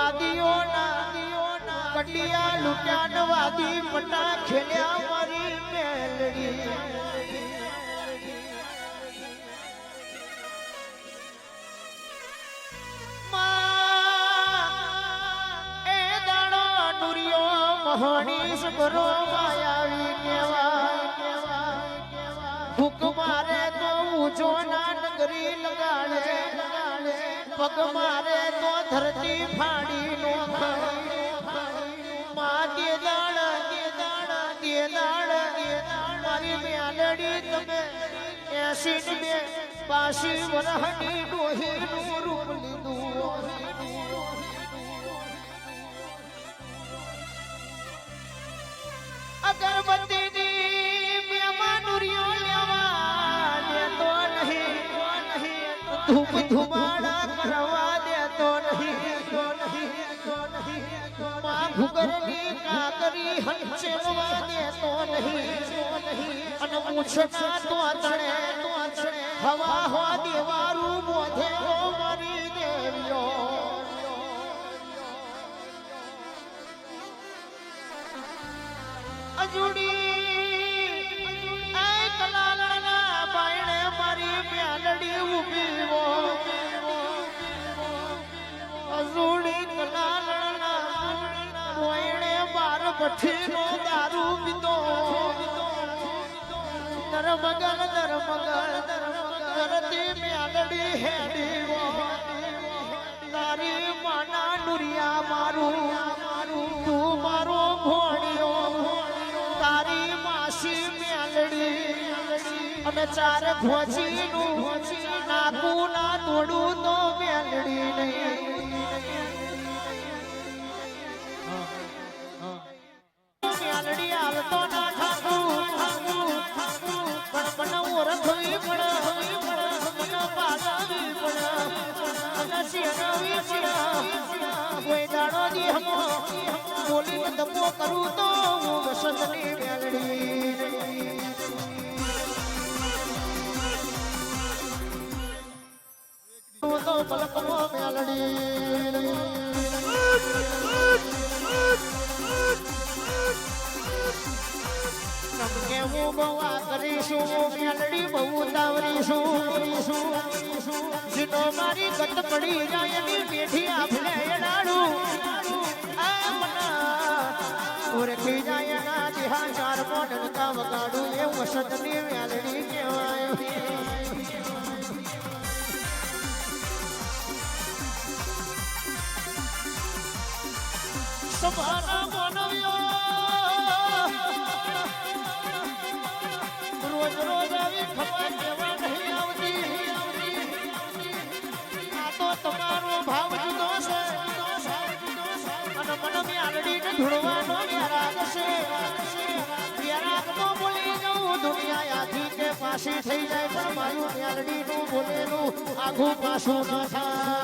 વાદીઓના કંડિયા લૂટ્યા વાદી પટા ખેલ્યા મારી મેલડી એ દાડો નુરિયો મહોની સબરો માયાવી કેવા ભૂખ મારે તો ઊંચો ના નગરી લગાડે પગ મારે તો ધરતી ફાડી નો મારી મેલડી તમે 80 ને 82 વરહની ડોહીનું રૂપ લીધું અગરબત્તીની મેમાનુરિયો લેવા દેતો નહીં ધૂપ ધુમાડા કરવા દેતો નહીં માં ભૂગરની કાકરી હંચેલવા દેતો નહીં અને મૂછના તો તણે હવા હવા દેવારું મોધે મારી દેવીઓ અજુડી આ કલાલના બાયણે મારી મેલડી ઊભી હો અજુડી કલાલના બાયણે માર ભઠ્ઠીનો દારૂ પીતો ધર્મગલ કરતી મેલડી હેડી હો તારી માના નુરિયા મારું તું મારો ભોણિયો તારી માસી મેલડી અને ચાર ખોચીનું નાકું ના તોડું તો મેલડી નહીં મેલડી આવતો ના ઠાકું પણ મને ઓળખવી પડે મને પાડવી પડે અને શેરવી પડે કોઈ દાડો દેહમો બોલીને દબો કરું તો હું વસંતની મેલડી હું તો પલકમાં મેલડી કે હું બવા કરીશું મેલડી બહુ તાવરીશું જીનો મારી ગત પડી જાય એની બેઠી આપણે એડાડું ઓળખી જાય ના દેહા ચાર મોઢન કા વગાડું એ વસંતની મેલડી કહેવાય સભાના માનવ્યો રોજ આવી ખબર કેવા નહીં આવતી આ તો તમારો ભાવ જુદો છે અને મને મેલડીને ધૂળવાનો વ્યારાગ છે વ્યારાગ તો બોલી જવું દુનિયા આથી કે પાછી થઈ જાય પણ મારું મેલડીનું બોલેલું આઘું પાછું ન થાય